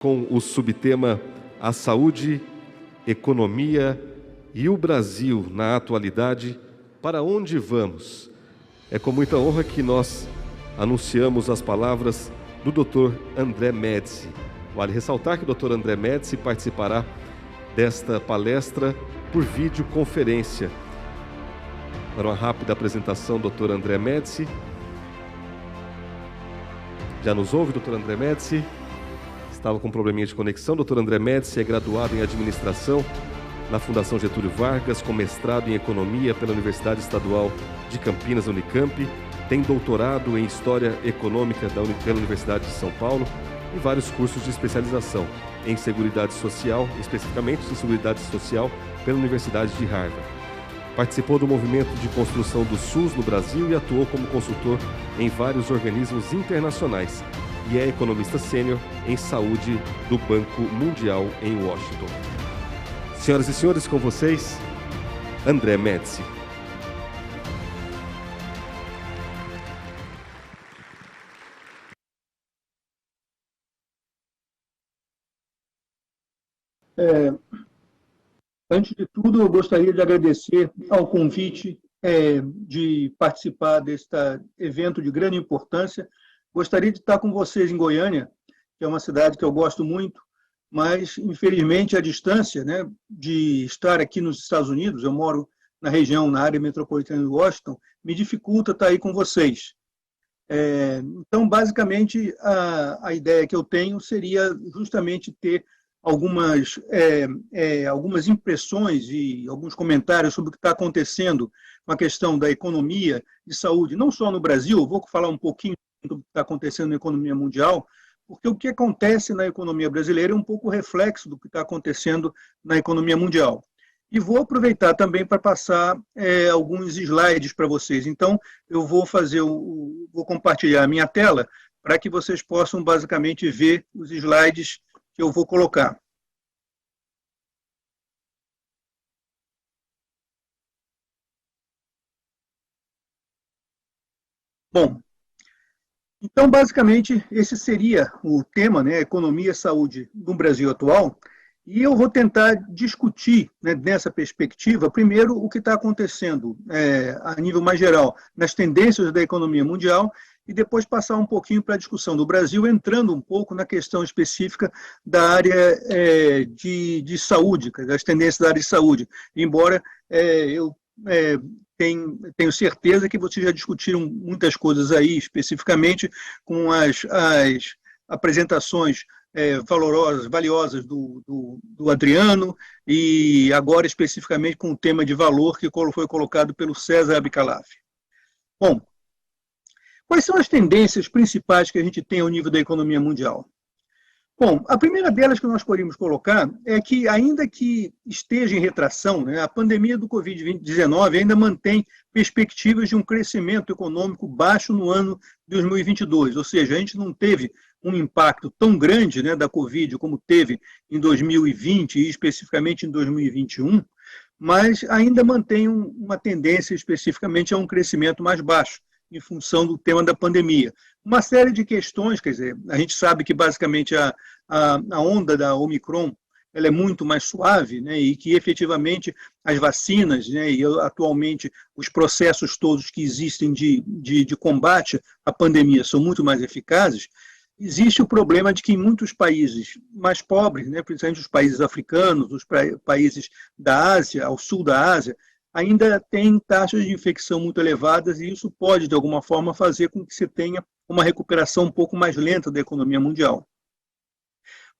com o subtema A Saúde, Economia e o Brasil na Atualidade, para onde vamos? É com muita honra que nós anunciamos as palavras do Dr. André Médici. Vale ressaltar que o Dr. André Médici participará desta palestra por videoconferência. Para uma rápida apresentação, Dr. André Médici. Já nos ouve, Dr. André Médici? Estava com um probleminha de conexão. Dr. André Médici é graduado em Administração na Fundação Getúlio Vargas, com mestrado em Economia pela Universidade Estadual de Campinas, Unicamp. Tem doutorado em História Econômica pela Universidade de São Paulo e vários cursos de especialização em Seguridade Social, especificamente em Seguridade Social, pela Universidade de Harvard. Participou do movimento de construção do SUS no Brasil e atuou como consultor em vários organismos internacionais e é economista sênior em saúde do Banco Mundial em Washington. Senhoras e senhores, com vocês, André Médici. Antes de tudo, eu gostaria de agradecer ao convite de participar deste evento de grande importância. Gostaria de estar com vocês em Goiânia, que é uma cidade que eu gosto muito, mas, infelizmente, a distância, né, de estar aqui nos Estados Unidos, eu moro na região, na área metropolitana de Washington, me dificulta estar aí com vocês. Então, basicamente, a ideia que eu tenho seria justamente ter algumas impressões e alguns comentários sobre o que está acontecendo com a questão da economia e saúde, não só no Brasil. Vou falar um pouquinho do que está acontecendo na economia mundial, porque o que acontece na economia brasileira é um pouco reflexo do que está acontecendo na economia mundial. E vou aproveitar também para passar alguns slides para vocês. Então, eu vou compartilhar a minha tela para que vocês possam basicamente ver os slides que eu vou colocar. Bom, então, basicamente, esse seria o tema, né, economia e saúde no Brasil atual, e eu vou tentar discutir, né, nessa perspectiva, primeiro, o que está acontecendo a nível mais geral, nas tendências da economia mundial, e depois passar um pouquinho para a discussão do Brasil, entrando um pouco na questão específica da área de saúde, das tendências da área de saúde, embora eu tenho certeza que vocês já discutiram muitas coisas aí, especificamente com as apresentações valiosas do Adriano, e agora especificamente com o tema de valor que foi colocado pelo César Abicalaf. Bom, quais são as tendências principais que a gente tem ao nível da economia mundial? Bom, a primeira delas que nós podemos colocar é que, ainda que esteja em retração, né, a pandemia do Covid-19 ainda mantém perspectivas de um crescimento econômico baixo no ano 2022, ou seja, a gente não teve um impacto tão grande, né, da Covid como teve em 2020 e especificamente em 2021, mas ainda mantém uma tendência especificamente a um crescimento mais baixo, em função do tema da pandemia. Uma série de questões, quer dizer, a gente sabe que basicamente a onda da Omicron ela é muito mais suave, né, e que efetivamente as vacinas, né, e atualmente os processos todos que existem de combate à pandemia são muito mais eficazes. Existe o problema de que em muitos países mais pobres, né, principalmente os países africanos, os países da Ásia, ao sul da Ásia, ainda tem taxas de infecção muito elevadas, e isso pode, de alguma forma, fazer com que se tenha uma recuperação um pouco mais lenta da economia mundial.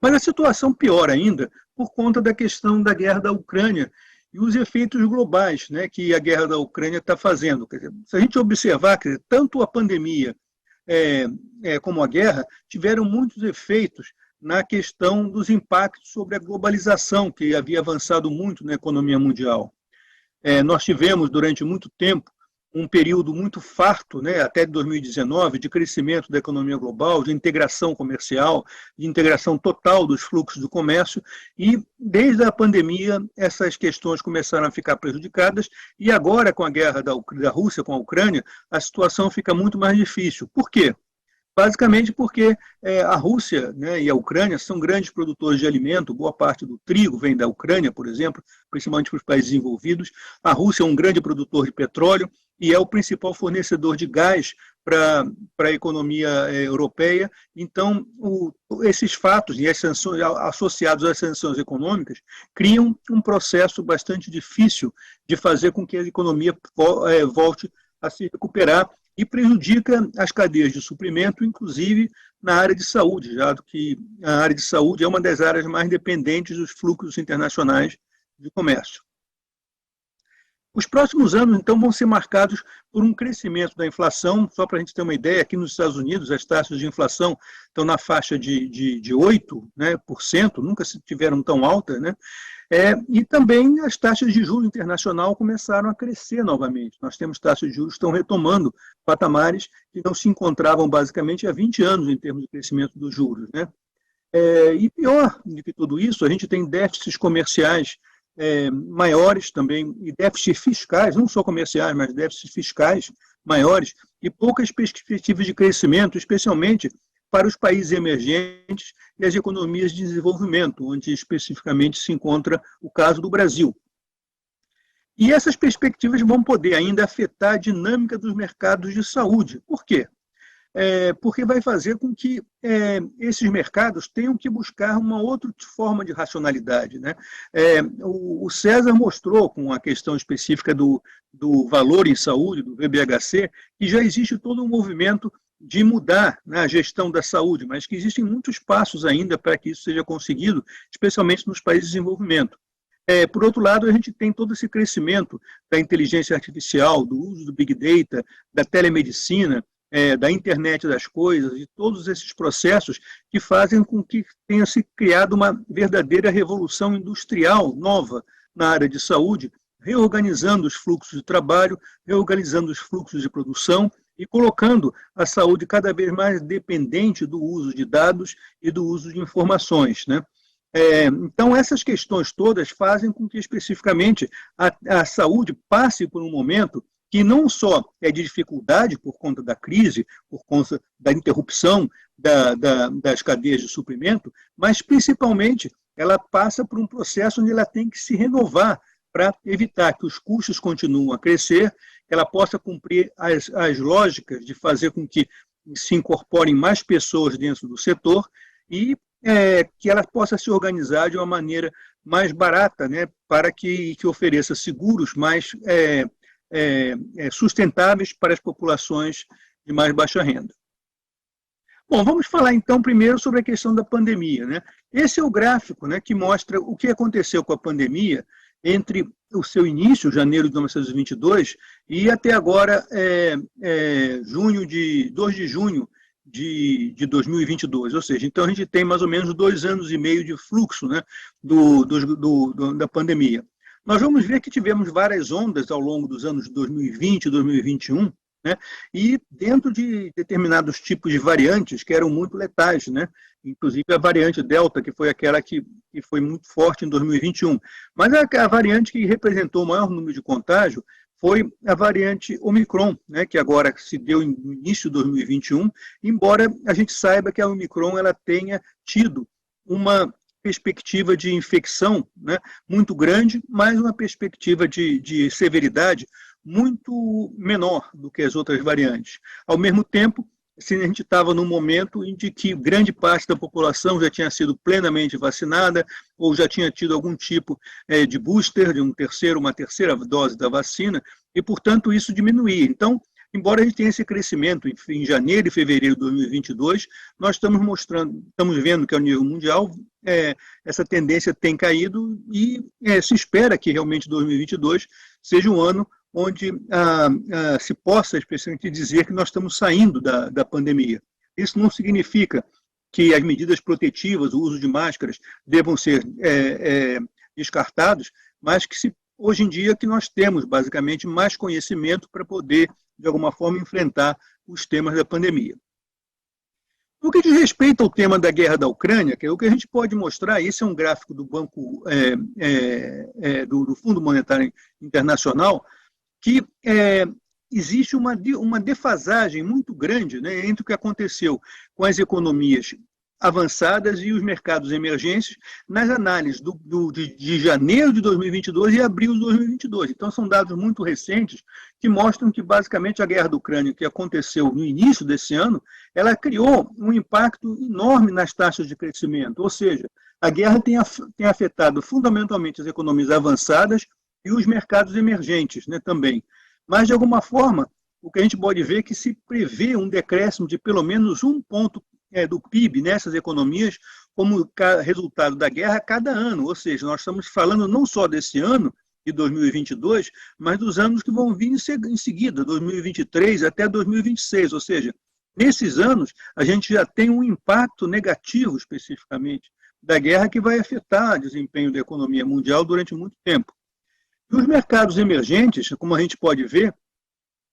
Mas a situação piora ainda por conta da questão da guerra da Ucrânia e os efeitos globais, né, que a guerra da Ucrânia está fazendo. Quer dizer, se a gente observar, quer dizer, tanto a pandemia como a guerra tiveram muitos efeitos na questão dos impactos sobre a globalização, que havia avançado muito na economia mundial. Nós tivemos, durante muito tempo, um período muito farto, né, até 2019, de crescimento da economia global, de integração comercial, de integração total dos fluxos do comércio, e desde a pandemia essas questões começaram a ficar prejudicadas, e agora, com a guerra da Rússia com a Ucrânia, a situação fica muito mais difícil. Por quê? basicamente porque a Rússia, né, e a Ucrânia são grandes produtores de alimento, boa parte do trigo vem da Ucrânia, por exemplo, principalmente para os países desenvolvidos. A Rússia é um grande produtor de petróleo e é o principal fornecedor de gás para a economia europeia. Então, esses fatos e as sanções associados às sanções econômicas criam um processo bastante difícil de fazer com que a economia volte a se recuperar e prejudica as cadeias de suprimento, inclusive na área de saúde, já que a área de saúde é uma das áreas mais dependentes dos fluxos internacionais de comércio. Os próximos anos, então, vão ser marcados por um crescimento da inflação. Só para a gente ter uma ideia, aqui nos Estados Unidos, as taxas de inflação estão na faixa de 8%, né, nunca se tiveram tão altas, né? E também as taxas de juros internacional começaram a crescer novamente. Nós temos taxas de juros que estão retomando patamares que não se encontravam basicamente há 20 anos em termos de crescimento dos juros, né? E pior do que tudo isso, a gente tem déficits comerciais maiores também, e déficits fiscais, não só comerciais, mas déficits fiscais maiores, e poucas perspectivas de crescimento, especialmente para os países emergentes e as economias de desenvolvimento, onde especificamente se encontra o caso do Brasil. E essas perspectivas vão poder ainda afetar a dinâmica dos mercados de saúde. Por quê? Porque vai fazer com que esses mercados tenham que buscar uma outra forma de racionalidade, né? O César mostrou, com a questão específica do valor em saúde, do VBHC, que já existe todo um movimento de mudar, né, a gestão da saúde, mas que existem muitos passos ainda para que isso seja conseguido, especialmente nos países de desenvolvimento. Por outro lado, a gente tem todo esse crescimento da inteligência artificial, do uso do Big Data, da telemedicina, da internet das coisas, e todos esses processos que fazem com que tenha se criado uma verdadeira revolução industrial nova na área de saúde, reorganizando os fluxos de trabalho, reorganizando os fluxos de produção e colocando a saúde cada vez mais dependente do uso de dados e do uso de informações, né? Então, essas questões todas fazem com que, especificamente, a saúde passe por um momento que não só é de dificuldade por conta da crise, por conta da interrupção das cadeias de suprimento, mas, principalmente, ela passa por um processo onde ela tem que se renovar para evitar que os custos continuem a crescer, que ela possa cumprir as lógicas de fazer com que se incorporem mais pessoas dentro do setor e que ela possa se organizar de uma maneira mais barata, né, para que ofereça seguros mais sustentáveis para as populações de mais baixa renda. Bom, vamos falar então primeiro sobre a questão da pandemia, né? Esse é o gráfico, né, que mostra o que aconteceu com a pandemia entre o seu início, janeiro de 1922, e até agora, 2 de junho de 2022. Ou seja, então a gente tem mais ou menos 2 anos e meio de fluxo, né, da pandemia. Nós vamos ver que tivemos várias ondas ao longo dos anos 2020 e 2021, né? E dentro de determinados tipos de variantes que eram muito letais, né? Inclusive a variante Delta, que foi aquela que foi muito forte em 2021. Mas a variante que representou o maior número de contágio foi a variante Omicron, né, que agora se deu no início de 2021, embora a gente saiba que a Omicron ela tenha tido uma perspectiva de infecção, né, muito grande, mas uma perspectiva de severidade muito menor do que as outras variantes. Ao mesmo tempo, a gente estava num momento em que grande parte da população já tinha sido plenamente vacinada ou já tinha tido algum tipo de booster, de uma terceira dose da vacina, e, portanto, isso diminuía. Então, embora a gente tenha esse crescimento em janeiro e fevereiro de 2022, nós estamos vendo que, ao nível mundial, essa tendência tem caído e se espera que realmente 2022 seja um ano onde se possa especialmente dizer que nós estamos saindo da pandemia. Isso não significa que as medidas protetivas, o uso de máscaras, devam ser descartados, mas que hoje em dia que nós temos, basicamente, mais conhecimento para poder, de alguma forma, enfrentar os temas da pandemia. No que diz respeito ao tema da guerra da Ucrânia, que é o que a gente pode mostrar, esse é um gráfico do Banco do Fundo Monetário Internacional, que existe uma defasagem muito grande, né, entre o que aconteceu com as economias avançadas e os mercados emergentes nas análises de janeiro de 2022 e abril de 2022. Então, são dados muito recentes que mostram que, basicamente, a guerra da Ucrânia, que aconteceu no início desse ano, ela criou um impacto enorme nas taxas de crescimento, ou seja, a guerra tem afetado fundamentalmente as economias avançadas e os mercados emergentes, né, também. Mas, de alguma forma, o que a gente pode ver é que se prevê um decréscimo de pelo menos 1 ponto do PIB nessas economias como resultado da guerra a cada ano. Ou seja, nós estamos falando não só desse ano, de 2022, mas dos anos que vão vir em seguida, 2023 até 2026. Ou seja, nesses anos, a gente já tem um impacto negativo, especificamente, da guerra que vai afetar o desempenho da economia mundial durante muito tempo. E os mercados emergentes, como a gente pode ver,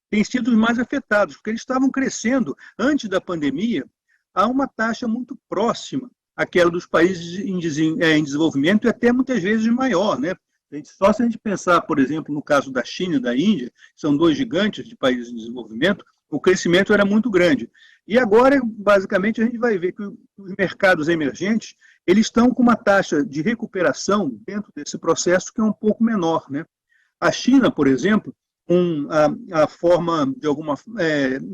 têm sido os mais afetados, porque eles estavam crescendo antes da pandemia a uma taxa muito próxima àquela dos países em desenvolvimento e até muitas vezes maior, né? Só se a gente pensar, por exemplo, no caso da China e da Índia, que são dois gigantes de países em desenvolvimento, o crescimento era muito grande. E agora, basicamente, a gente vai ver que os mercados emergentes eles estão com uma taxa de recuperação dentro desse processo que é um pouco menor, né? A China, por exemplo, a forma, de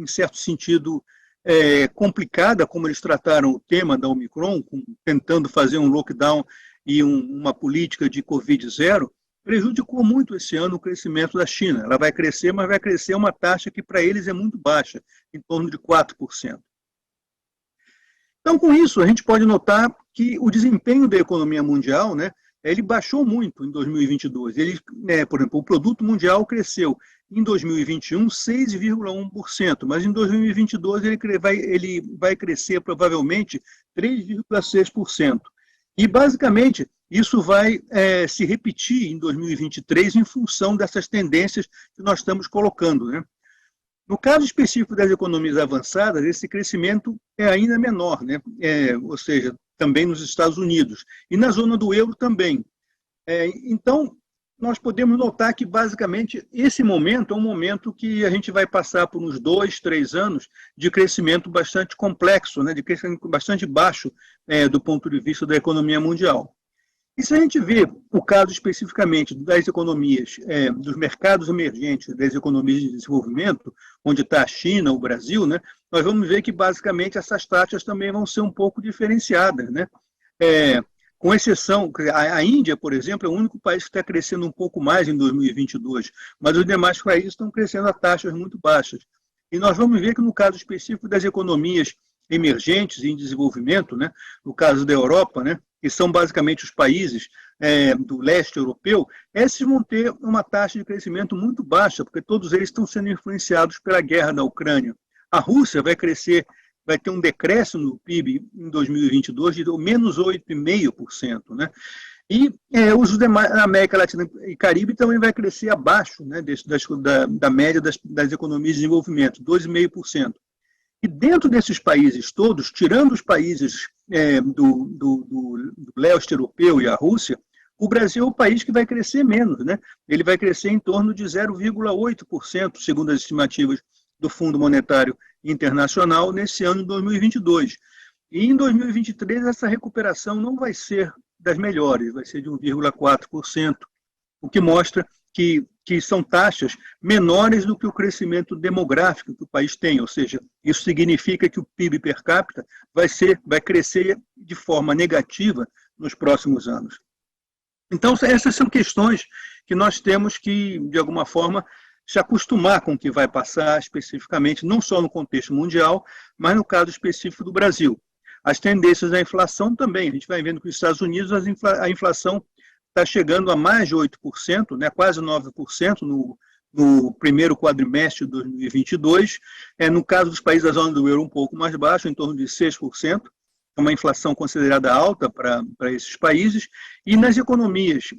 em certo sentido, complicada como eles trataram o tema da Omicron, tentando fazer um lockdown e uma política de Covid-0, prejudicou muito esse ano o crescimento da China. Ela vai crescer, mas vai crescer uma taxa que para eles é muito baixa, em torno de 4%. Então, com isso, a gente pode notar que o desempenho da economia mundial, né, ele baixou muito em 2022. Por exemplo, o produto mundial cresceu em 2021 6,1%, mas em 2022 ele vai crescer provavelmente 3,6%. E, basicamente, isso vai se repetir em 2023 em função dessas tendências que nós estamos colocando, né? No caso específico das economias avançadas, esse crescimento é ainda menor, né? Ou seja, também nos Estados Unidos. E na zona do euro também. Então, nós podemos notar que, basicamente, esse momento é um momento que a gente vai passar por uns 2, 3 anos de crescimento bastante complexo, né? De crescimento bastante baixo do ponto de vista da economia mundial. E se a gente vê o caso especificamente das economias, dos mercados emergentes, das economias de desenvolvimento, onde está a China, o Brasil, né, nós vamos ver que, basicamente, essas taxas também vão ser um pouco diferenciadas, né? Com exceção, a Índia, por exemplo, é o único país que está crescendo um pouco mais em 2022, mas os demais países estão crescendo a taxas muito baixas. E nós vamos ver que, no caso específico das economias emergentes em desenvolvimento, né, no caso da Europa, né, que são basicamente os países do leste europeu, esses vão ter uma taxa de crescimento muito baixa, porque todos eles estão sendo influenciados pela guerra da Ucrânia. A Rússia vai crescer, vai ter um decréscimo no PIB em 2022 de menos 8,5%, né? E os demais, a América Latina e Caribe também vai crescer abaixo, né, da média das economias de desenvolvimento, 2,5%. E dentro desses países todos, tirando os países do leste europeu e a Rússia, o Brasil é o país que vai crescer menos, né? Ele vai crescer em torno de 0,8%, segundo as estimativas do Fundo Monetário Internacional, nesse ano de 2022. E em 2023, essa recuperação não vai ser das melhores, vai ser de 1,4%, o que mostra que são taxas menores do que o crescimento demográfico que o país tem, ou seja, isso significa que o PIB per capita vai crescer de forma negativa nos próximos anos. Então, essas são questões que nós temos que, de alguma forma, se acostumar com o que vai passar especificamente, não só no contexto mundial, mas no caso específico do Brasil. As tendências da inflação também, a gente vai vendo que nos Estados Unidos a inflação está chegando a mais de 8%, né, quase 9% no primeiro quadrimestre de 2022. No caso dos países da zona do euro, um pouco mais baixo, em torno de 6%, é uma inflação considerada alta para esses países. E nas economias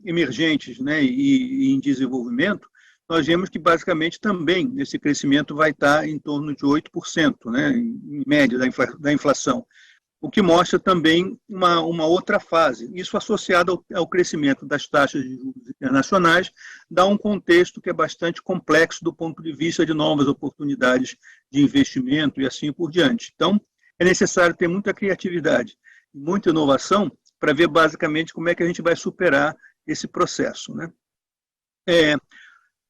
emergentes, né, e em desenvolvimento, nós vemos que, basicamente, também esse crescimento vai estar em torno de 8%, né, em média, da inflação. o que mostra também uma outra fase. Isso associado ao crescimento das taxas de juros internacionais, dá um contexto que é bastante complexo do ponto de vista de novas oportunidades de investimento e assim por diante. Então, é necessário ter muita criatividade e muita inovação para ver basicamente como é que a gente vai superar esse processo, né?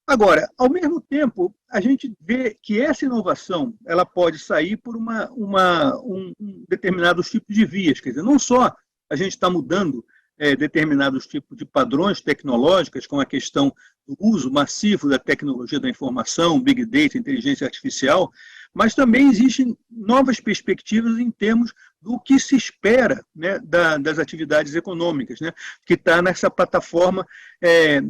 Agora, ao mesmo tempo, a gente vê que essa inovação ela pode sair por um determinados tipos de vias. Quer dizer, não só a gente está mudando determinados tipos de padrões tecnológicos, com a questão do uso massivo da tecnologia da informação, Big Data, inteligência artificial, mas também existem novas perspectivas em termos do que se espera, né, das atividades econômicas, né, que está nessa plataforma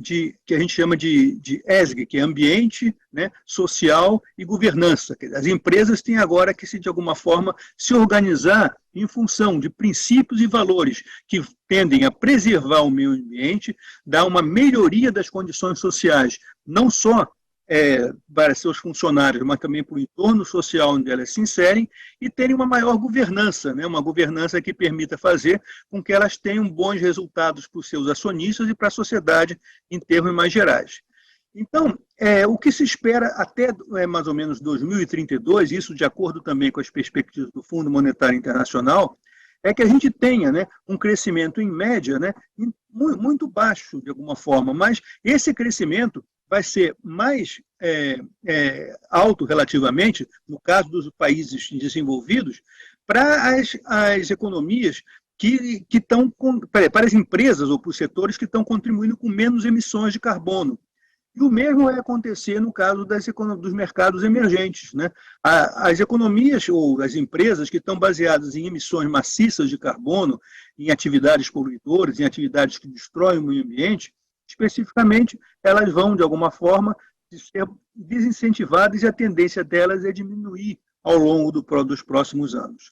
que a gente chama de ESG, que é ambiente, né, social e governança. As empresas têm agora que, de alguma forma, se organizar em função de princípios e valores que tendem a preservar o meio ambiente, dar uma melhoria das condições sociais, não só para seus funcionários, mas também para o entorno social onde elas se inserem, e terem uma maior governança, né? Uma governança que permita fazer com que elas tenham bons resultados para os seus acionistas e para a sociedade em termos mais gerais. Então, o que se espera até mais ou menos 2032, isso de acordo também com as perspectivas do Fundo Monetário Internacional, é que a gente tenha, né, um crescimento em média, né, muito baixo de alguma forma, mas esse crescimento vai ser mais alto relativamente, no caso dos países desenvolvidos, para as economias que estão, para as empresas ou para os setores que estão contribuindo com menos emissões de carbono. E o mesmo vai acontecer no caso dos mercados emergentes, né? As economias ou as empresas que estão baseadas em emissões maciças de carbono, em atividades poluidoras, em atividades que destroem o meio ambiente, especificamente, elas vão, de alguma forma, ser desincentivadas e a tendência delas é diminuir ao longo dos próximos anos.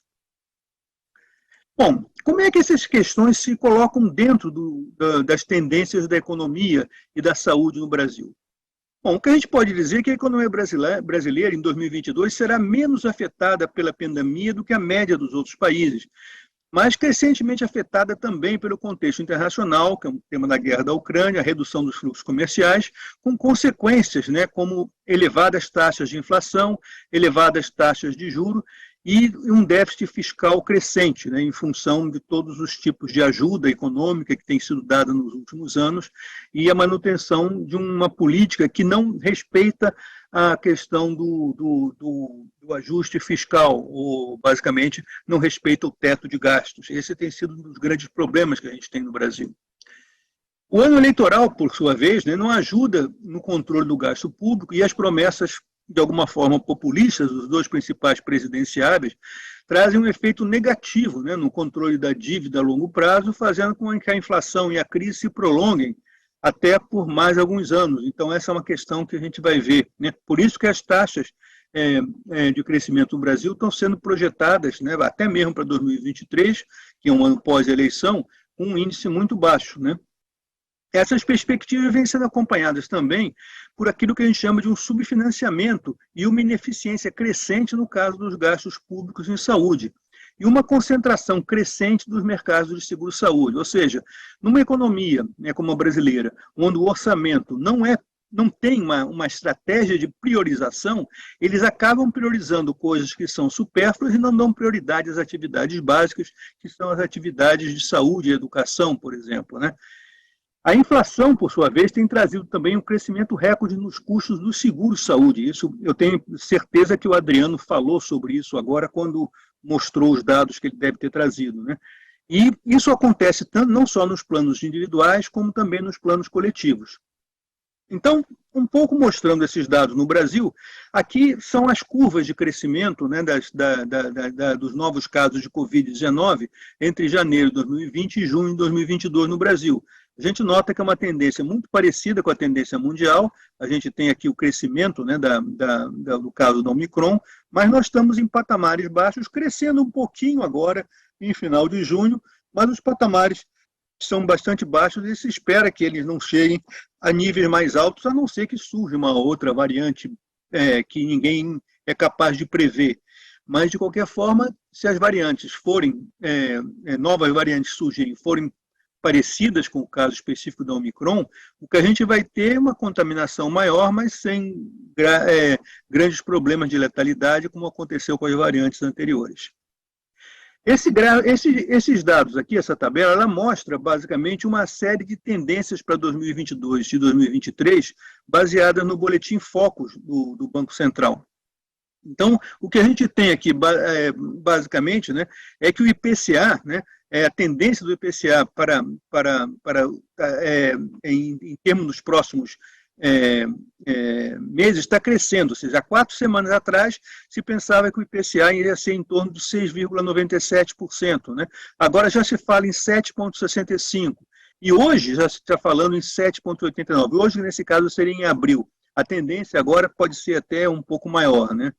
Bom, como é que essas questões se colocam dentro das tendências da economia e da saúde no Brasil? Bom, o que a gente pode dizer é que a economia brasileira, em 2022, será menos afetada pela pandemia do que a média dos outros países, mas crescentemente afetada também pelo contexto internacional, que é o tema da guerra da Ucrânia, a redução dos fluxos comerciais, com consequências, né, como elevadas taxas de inflação, elevadas taxas de juros e um déficit fiscal crescente, né, em função de todos os tipos de ajuda econômica que tem sido dada nos últimos anos e a manutenção de uma política que não respeita a questão do ajuste fiscal, ou basicamente não respeita o teto de gastos. Esse tem sido um dos grandes problemas que a gente tem no Brasil. O ano eleitoral, por sua vez, né, não ajuda no controle do gasto público e as promessas, de alguma forma, populistas dos dois principais presidenciáveis trazem um efeito negativo, né, no controle da dívida a longo prazo, fazendo com que a inflação e a crise se prolonguem até por mais alguns anos. Então, essa é uma questão que a gente vai ver, né? Por isso que as taxas de crescimento no Brasil estão sendo projetadas, né, até mesmo para 2023, que é um ano pós-eleição, com um índice muito baixo, né? Essas perspectivas vêm sendo acompanhadas também por aquilo que a gente chama de um subfinanciamento e uma ineficiência crescente no caso dos gastos públicos em saúde, e uma concentração crescente dos mercados de seguro-saúde. Ou seja, numa economia, né, como a brasileira, onde o orçamento não tem uma estratégia de priorização, eles acabam priorizando coisas que são supérfluas e não dão prioridade às atividades básicas, que são as atividades de saúde e educação, por exemplo, né? A inflação, por sua vez, tem trazido também um crescimento recorde nos custos do seguro-saúde. Isso eu tenho certeza que o Adriano falou sobre isso agora, quando mostrou os dados que ele deve ter trazido, né? E isso acontece tanto, não só nos planos individuais, como também nos planos coletivos. Então, um pouco mostrando esses dados no Brasil, aqui são as curvas de crescimento, né, dos novos casos de Covid-19 entre janeiro de 2020 e junho de 2022 no Brasil. A gente nota que é uma tendência muito parecida com a tendência mundial. A gente tem aqui o crescimento, né, do caso da Omicron, mas nós estamos em patamares baixos, crescendo um pouquinho agora, em final de junho, mas os patamares são bastante baixos e se espera que eles não cheguem a níveis mais altos, a não ser que surja uma outra variante que ninguém é capaz de prever. Mas, de qualquer forma, se as variantes forem, novas variantes surgirem, forem parecidas com o caso específico da Omicron, o que a gente vai ter é uma contaminação maior, mas sem grandes problemas de letalidade, como aconteceu com as variantes anteriores. Esses dados aqui, essa tabela, ela mostra basicamente uma série de tendências para 2022 e 2023, baseadas no boletim Focus do Banco Central. Então, o que a gente tem aqui, basicamente, né, é que o IPCA, né, a tendência do IPCA em termos dos próximos meses está crescendo, ou seja, há 4 semanas atrás se pensava que o IPCA iria ser em torno de 6,97%, né? Agora já se fala em 7,65%, e hoje já se está falando em 7,89%. Hoje, nesse caso, seria em abril. A tendência agora pode ser até um pouco maior, né?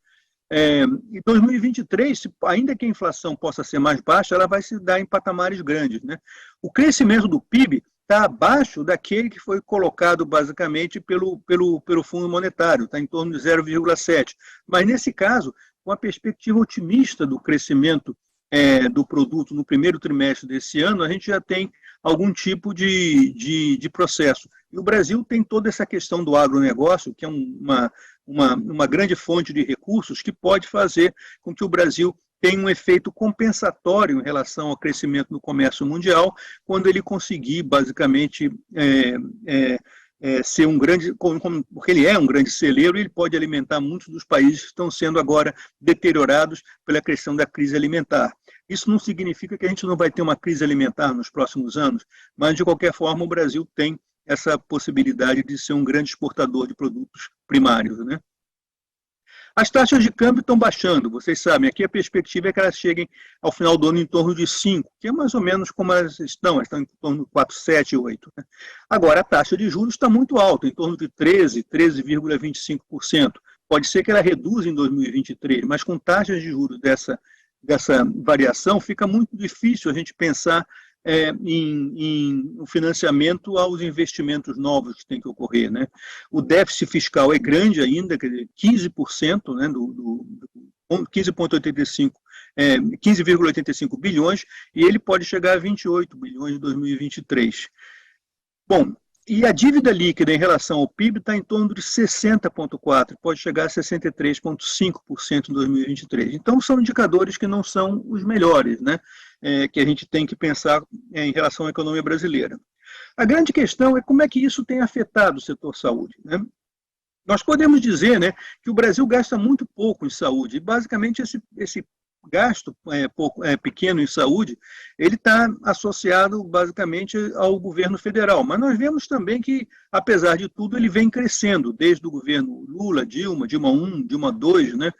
Em 2023, ainda que a inflação possa ser mais baixa, ela vai se dar em patamares grandes, né? O crescimento do PIB está abaixo daquele que foi colocado basicamente pelo Fundo Monetário, está em torno de 0,7%. Mas, nesse caso, com a perspectiva otimista do crescimento do produto no primeiro trimestre desse ano, a gente já tem algum tipo de processo. E o Brasil tem toda essa questão do agronegócio, que é uma grande fonte de recursos que pode fazer com que o Brasil tenha um efeito compensatório em relação ao crescimento do comércio mundial, quando ele conseguir, basicamente, ser um grande, porque ele é um grande celeiro, ele pode alimentar muitos dos países que estão sendo agora deteriorados pela questão da crise alimentar. Isso não significa que a gente não vai ter uma crise alimentar nos próximos anos, mas, de qualquer forma, o Brasil tem essa possibilidade de ser um grande exportador de produtos primários, né? As taxas de câmbio estão baixando, vocês sabem, aqui a perspectiva é que elas cheguem ao final do ano em torno de 5, que é mais ou menos como elas estão em torno de 4,7, 8. Né? Agora, a taxa de juros está muito alta, em torno de 13,25%. Pode ser que ela reduza em 2023, mas com taxas de juros dessa variação, fica muito difícil a gente pensar em um financiamento aos investimentos novos que tem que ocorrer, né? O déficit fiscal é grande ainda, quer dizer, 15%, né, 15,85 bilhões, e ele pode chegar a 28 bilhões em 2023. Bom, e a dívida líquida em relação ao PIB está em torno de 60,4%, pode chegar a 63,5% em 2023. Então, são indicadores que não são os melhores, né? Que a gente tem que pensar em relação à economia brasileira. A grande questão é como é que isso tem afetado o setor saúde, né? Nós podemos dizer, né, que o Brasil gasta muito pouco em saúde, e basicamente esse gasto pequeno em saúde, ele está associado basicamente ao governo federal. Mas nós vemos também que, apesar de tudo, ele vem crescendo, desde o governo Lula, Dilma 1, Dilma 2, né?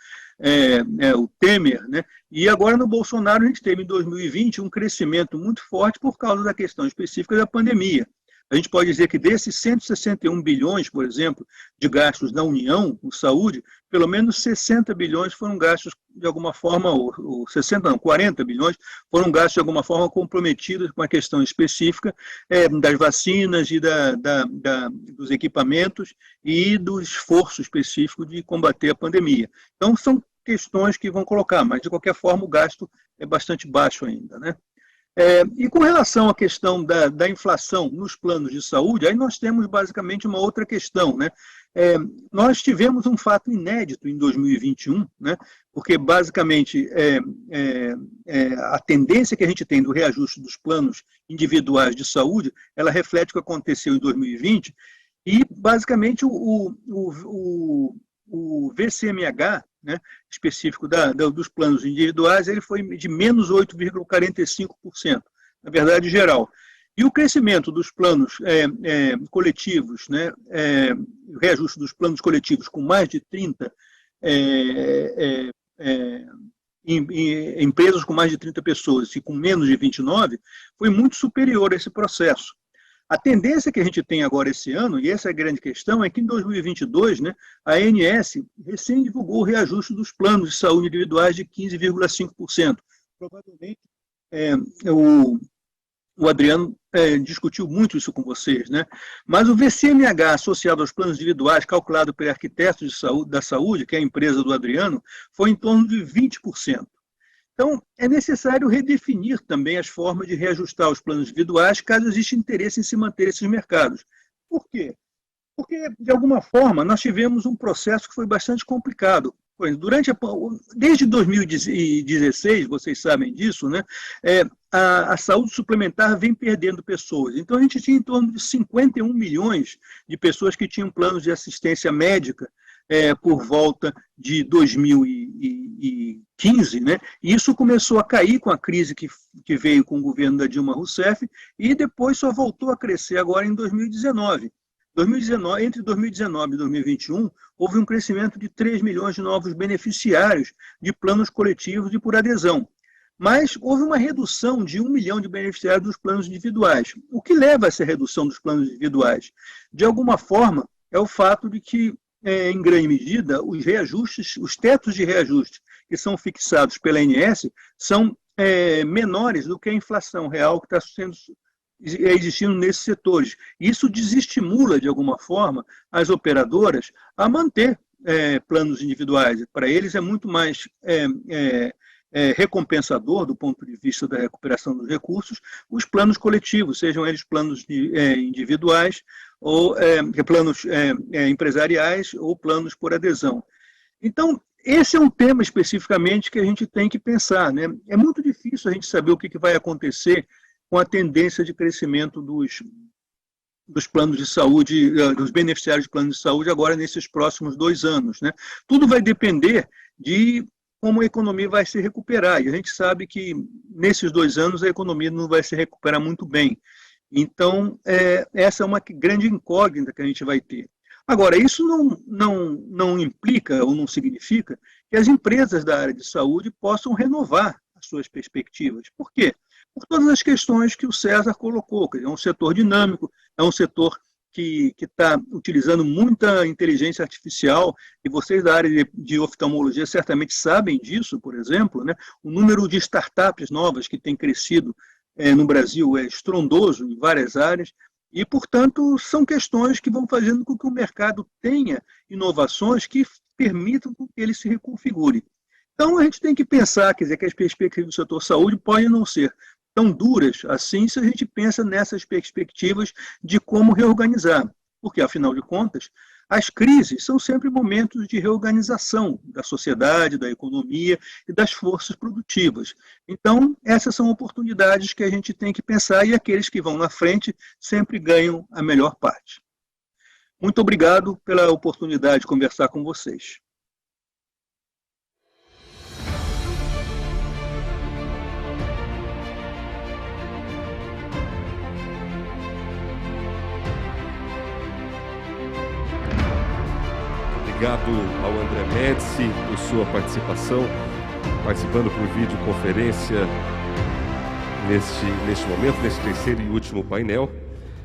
O Temer, né? E agora no Bolsonaro a gente teve em 2020 um crescimento muito forte por causa da questão específica da pandemia. A gente pode dizer que desses 161 bilhões, por exemplo, de gastos da União com saúde, pelo menos 60 bilhões foram gastos de alguma forma, ou 40 bilhões foram gastos de alguma forma comprometidos com a questão específica das vacinas e dos equipamentos e do esforço específico de combater a pandemia. Então, são questões que vão colocar, mas de qualquer forma o gasto é bastante baixo ainda, né? E com relação à questão da inflação nos planos de saúde, aí nós temos basicamente uma outra questão, né? Nós tivemos um fato inédito em 2021, né? Porque basicamente a tendência que a gente tem do reajuste dos planos individuais de saúde, ela reflete o que aconteceu em 2020 e basicamente o VCMH, né, específico dos planos individuais, ele foi de menos 8,45%, na verdade, geral. E o crescimento dos planos coletivos, né, o reajuste dos planos coletivos com mais de 30 empresas com mais de 30 pessoas e com menos de 29, foi muito superior a esse processo. A tendência que a gente tem agora esse ano, e essa é a grande questão, é que em 2022, né, a ANS recém divulgou o reajuste dos planos de saúde individuais de 15,5%. Provavelmente o Adriano discutiu muito isso com vocês, né? Mas o VCMH associado aos planos individuais, calculado pelo arquiteto da saúde, que é a empresa do Adriano, foi em torno de 20%. Então, é necessário redefinir também as formas de reajustar os planos individuais, caso exista interesse em se manter esses mercados. Por quê? Porque, de alguma forma, nós tivemos um processo que foi bastante complicado. Desde 2016, vocês sabem disso, né? A saúde suplementar vem perdendo pessoas. Então, a gente tinha em torno de 51 milhões de pessoas que tinham planos de assistência médica por volta de 2015, né? E isso começou a cair com a crise que veio com o governo da Dilma Rousseff e depois só voltou a crescer agora em 2019. Entre 2019 e 2021, houve um crescimento de 3 milhões de novos beneficiários de planos coletivos e por adesão. Mas houve uma redução de 1 milhão de beneficiários dos planos individuais. O que leva a essa redução dos planos individuais? De alguma forma, é o fato de que, em grande medida, os reajustes, os tetos de reajuste que são fixados pela ANS são menores do que a inflação real que está existindo nesses setores. Isso desestimula, de alguma forma, as operadoras a manter planos individuais. Para eles é muito mais recompensador, do ponto de vista da recuperação dos recursos, os planos coletivos, sejam eles planos individuais, ou planos empresariais, ou planos por adesão. Então, esse é um tema especificamente que a gente tem que pensar, né? É muito difícil a gente saber o que vai acontecer com a tendência de crescimento dos planos de saúde, dos beneficiários de planos de saúde agora nesses próximos 2 anos, né? Tudo vai depender de como a economia vai se recuperar, e a gente sabe que nesses 2 anos a economia não vai se recuperar muito bem. Então, essa é uma grande incógnita que a gente vai ter. Agora, isso não implica ou não significa que as empresas da área de saúde possam renovar as suas perspectivas. Por quê? Por todas as questões que o César colocou. É um setor dinâmico, é um setor que está utilizando muita inteligência artificial, e vocês da área de oftalmologia certamente sabem disso, por exemplo, né? O número de startups novas que tem crescido no Brasil é estrondoso em várias áreas, e, portanto, são questões que vão fazendo com que o mercado tenha inovações que permitam que ele se reconfigure. Então, a gente tem que pensar, quer dizer, que as perspectivas do setor saúde podem não ser tão duras assim se a gente pensa nessas perspectivas de como reorganizar. Porque, afinal de contas, as crises são sempre momentos de reorganização da sociedade, da economia e das forças produtivas. Então, essas são oportunidades que a gente tem que pensar, e aqueles que vão na frente sempre ganham a melhor parte. Muito obrigado pela oportunidade de conversar com vocês. Obrigado ao André Médici por sua participação, participando por videoconferência neste momento, neste terceiro e último painel.